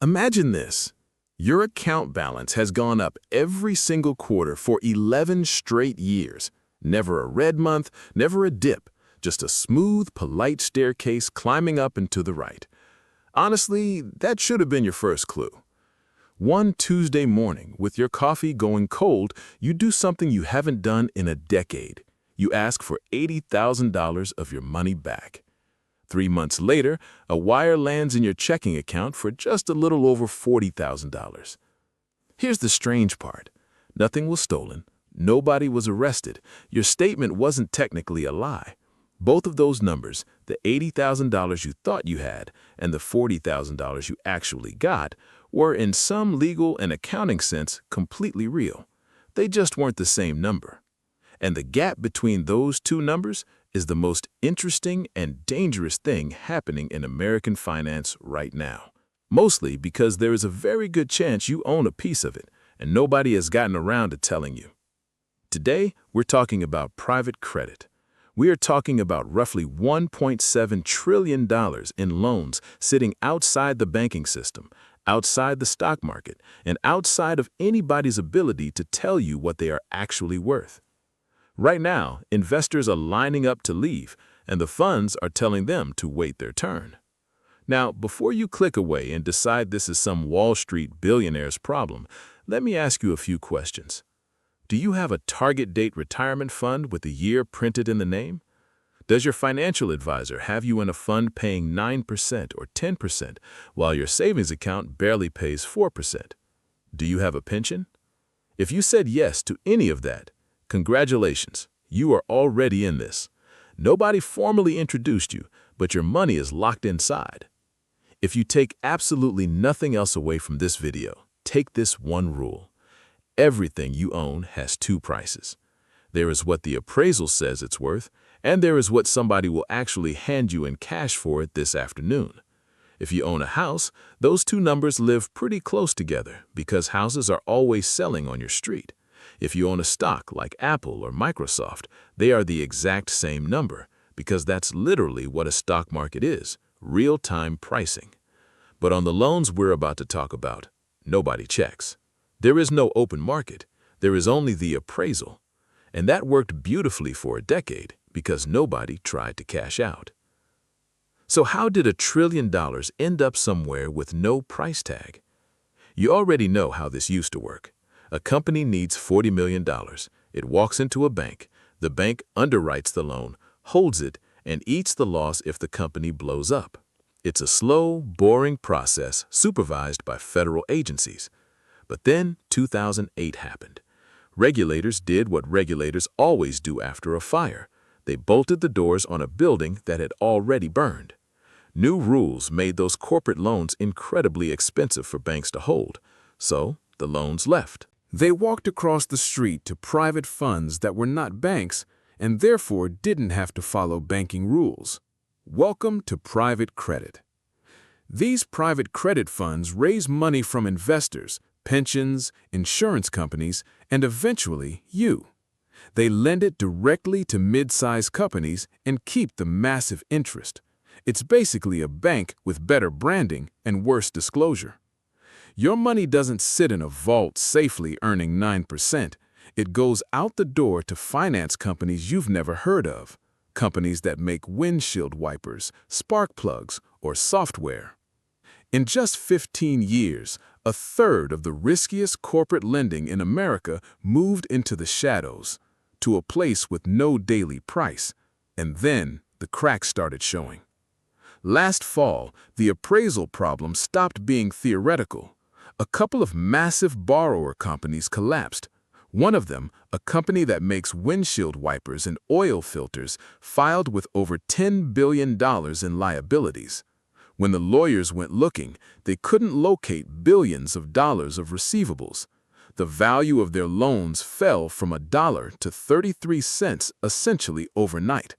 Imagine this. Your account balance has gone up every single quarter for 11 straight years. Never a red month, never a dip, just a smooth, polite staircase climbing up and to the right. Honestly, that should have been your first clue. One Tuesday morning, with your coffee going cold, you do something you haven't done in a decade. You ask for $80,000 of your money back. 3 months later, a wire lands in your checking account for just a little over $40,000. Here's the strange part. Nothing was stolen. Nobody was arrested. Your statement wasn't technically a lie. Both of those numbers, the $80,000 you thought you had and the $40,000 you actually got, were in some legal and accounting sense completely real. They just weren't the same number. And the gap between those two numbers is the most interesting and dangerous thing happening in American finance right now. Mostly because there is a very good chance you own a piece of it, and nobody has gotten around to telling you. Today, we're talking about private credit. We are talking about roughly $1.7 trillion in loans sitting outside the banking system, outside the stock market, and outside of anybody's ability to tell you what they are actually worth. Right now, investors are lining up to leave, and the funds are telling them to wait their turn. Now, before you click away and decide this is some Wall Street billionaire's problem, let me ask you a few questions. Do you have a target date retirement fund with a year printed in the name? Does your financial advisor have you in a fund paying 9% or 10% while your savings account barely pays 4%? Do you have a pension? If you said yes to any of that, congratulations, you are already in this. Nobody formally introduced you, but your money is locked inside. If you take absolutely nothing else away from this video, take this one rule. Everything you own has two prices. There is what the appraisal says it's worth, and there is what somebody will actually hand you in cash for it this afternoon. If you own a house, those two numbers live pretty close together because houses are always selling on your street. If you own a stock like Apple or Microsoft, they are the exact same number because that's literally what a stock market is, real-time pricing. But on the loans we're about to talk about, nobody checks. There is no open market. There is only the appraisal. And that worked beautifully for a decade because nobody tried to cash out. So how did $1 trillion end up somewhere with no price tag? You already know how this used to work. A company needs $40 million. It walks into a bank. The bank underwrites the loan, holds it, and eats the loss if the company blows up. It's a slow, boring process supervised by federal agencies. But then 2008 happened. Regulators did what regulators always do after a fire. They bolted the doors on a building that had already burned. New rules made those corporate loans incredibly expensive for banks to hold, so the loans left. They walked across the street to private funds that were not banks and therefore didn't have to follow banking rules. Welcome to private credit. These private credit funds raise money from investors, pensions, insurance companies, and eventually you. They lend it directly to mid-sized companies and keep the massive interest. It's basically a bank with better branding and worse disclosure. Your money doesn't sit in a vault safely earning 9%. It goes out the door to finance companies you've never heard of, companies that make windshield wipers, spark plugs, or software. In just 15 years, a third of the riskiest corporate lending in America moved into the shadows, to a place with no daily price, and then the cracks started showing. Last fall, the appraisal problem stopped being theoretical. A couple of massive borrower companies collapsed. One of them, a company that makes windshield wipers and oil filters, filed with over $10 billion in liabilities. When the lawyers went looking, they couldn't locate billions of dollars of receivables. The value of their loans fell from $1 to 33 cents essentially overnight.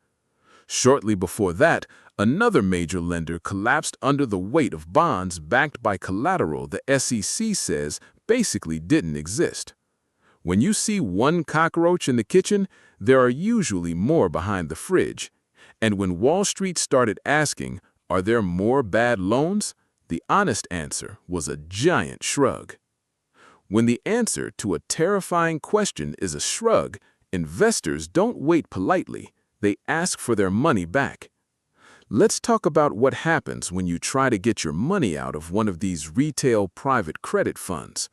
Shortly before that, another major lender collapsed under the weight of bonds backed by collateral the SEC says basically didn't exist. When you see one cockroach in the kitchen, there are usually more behind the fridge. And when Wall Street started asking, are there more bad loans? The honest answer was a giant shrug. When the answer to a terrifying question is a shrug, investors don't wait politely, they ask for their money back. Let's talk about what happens when you try to get your money out of one of these retail private credit funds.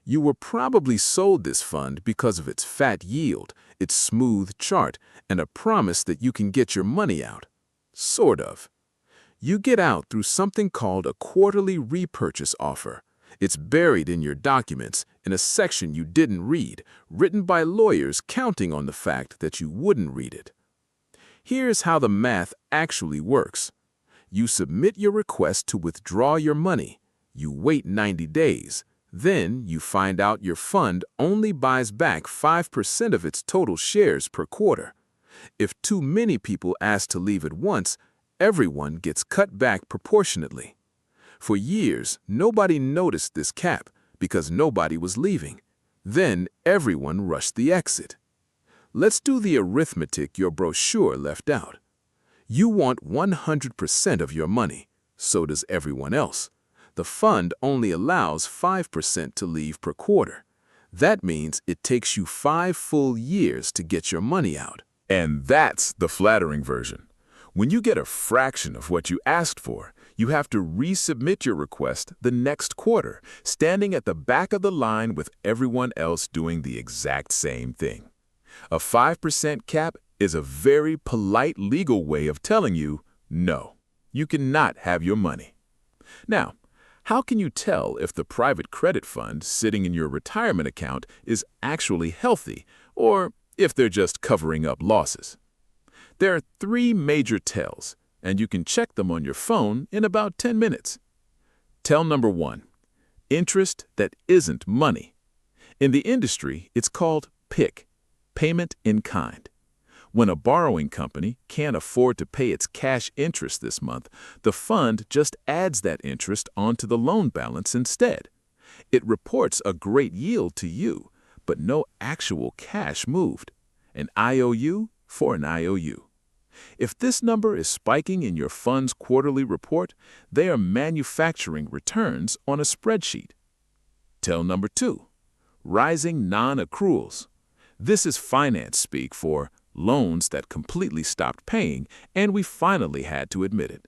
You were probably sold this fund because of its fat yield, its smooth chart, and a promise that you can get your money out. Sort of. You get out through something called a quarterly repurchase offer. It's buried in your documents in a section you didn't read, written by lawyers counting on the fact that you wouldn't read it. Here's how the math actually works. You submit your request to withdraw your money. You wait 90 days. Then you find out your fund only buys back 5% of its total shares per quarter. If too many people ask to leave at once, everyone gets cut back proportionately. For years, nobody noticed this cap because nobody was leaving. Then everyone rushed the exit. Let's do the arithmetic your brochure left out. You want 100% of your money. So does everyone else. The fund only allows 5% to leave per quarter. That means it takes you 5 full years to get your money out. And that's the flattering version. When you get a fraction of what you asked for, you have to resubmit your request the next quarter, standing at the back of the line with everyone else doing the exact same thing. A 5% cap is a very polite legal way of telling you, no, you cannot have your money. Now, how can you tell if the private credit fund sitting in your retirement account is actually healthy or if they're just covering up losses? There are 3 major tells, and you can check them on your phone in about 10 minutes. Tell number 1, interest that isn't money. In the industry, it's called PIK, payment in kind. When a borrowing company can't afford to pay its cash interest this month, the fund just adds that interest onto the loan balance instead. It reports a great yield to you, but no actual cash moved. An IOU for an IOU. If this number is spiking in your fund's quarterly report, they are manufacturing returns on a spreadsheet. Tell number 2, rising non-accruals. This is finance speak for loans that completely stopped paying, and we finally had to admit it.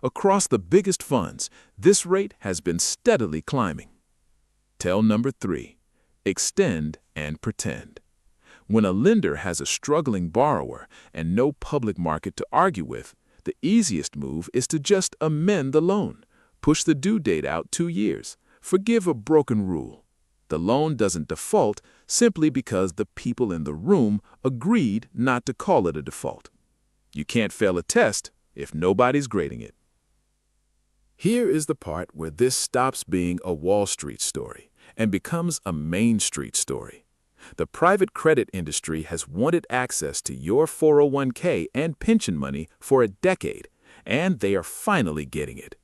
Across the biggest funds, this rate has been steadily climbing. Tell number 3, extend and pretend. When a lender has a struggling borrower and no public market to argue with, the easiest move is to just amend the loan, push the due date out 2 years, forgive a broken rule. The loan doesn't default simply because the people in the room agreed not to call it a default. You can't fail a test if nobody's grading it. Here is the part where this stops being a Wall Street story and becomes a Main Street story. The private credit industry has wanted access to your 401k and pension money for a decade, and they are finally getting it.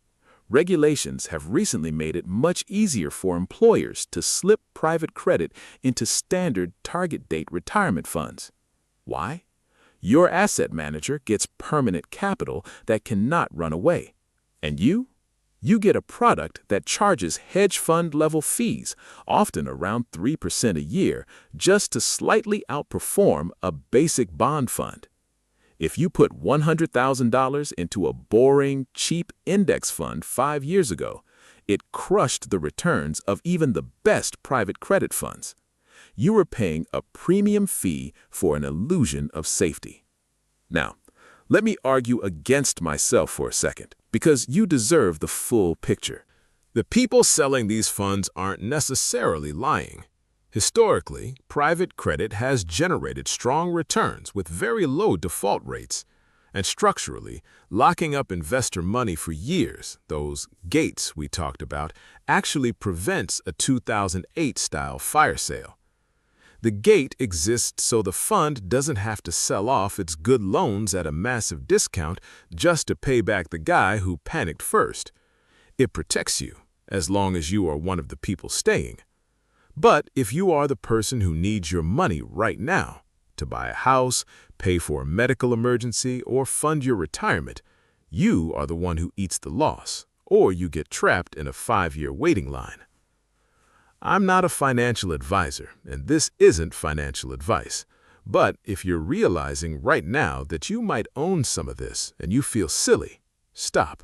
Regulations have recently made it much easier for employers to slip private credit into standard target date retirement funds. Why? Your asset manager gets permanent capital that cannot run away. And you get a product that charges hedge fund level fees, often around 3% a year, just to slightly outperform a basic bond fund. If you put $100,000 into a boring, cheap index fund 5 years ago, it crushed the returns of even the best private credit funds. You were paying a premium fee for an illusion of safety. Now, let me argue against myself for a second, because you deserve the full picture. The people selling these funds aren't necessarily lying. Historically, private credit has generated strong returns with very low default rates. And structurally, locking up investor money for years, those gates we talked about, actually prevents a 2008-style fire sale. The gate exists so the fund doesn't have to sell off its good loans at a massive discount just to pay back the guy who panicked first. It protects you, as long as you are one of the people staying. But if you are the person who needs your money right now, to buy a house, pay for a medical emergency, or fund your retirement, you are the one who eats the loss, or you get trapped in a 5-year waiting line. I'm not a financial advisor, and this isn't financial advice. But if you're realizing right now that you might own some of this and you feel silly, stop.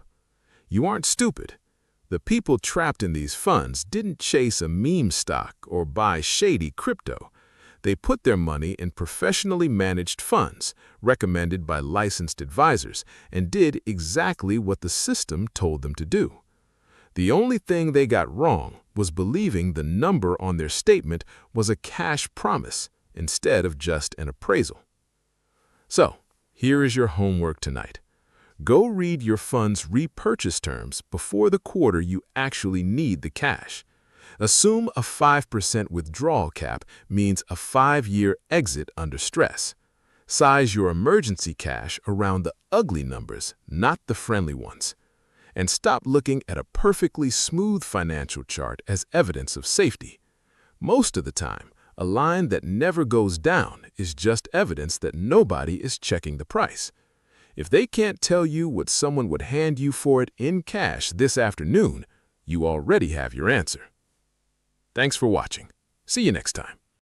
You aren't stupid. The people trapped in these funds didn't chase a meme stock or buy shady crypto. They put their money in professionally managed funds, recommended by licensed advisors, and did exactly what the system told them to do. The only thing they got wrong was believing the number on their statement was a cash promise instead of just an appraisal. So, here is your homework tonight. Go read your fund's repurchase terms before the quarter you actually need the cash. Assume a 5% withdrawal cap means a 5-year exit under stress. Size your emergency cash around the ugly numbers, not the friendly ones. And stop looking at a perfectly smooth financial chart as evidence of safety. Most of the time, a line that never goes down is just evidence that nobody is checking the price. If they can't tell you what someone would hand you for it in cash this afternoon, you already have your answer. Thanks for watching. See you next time.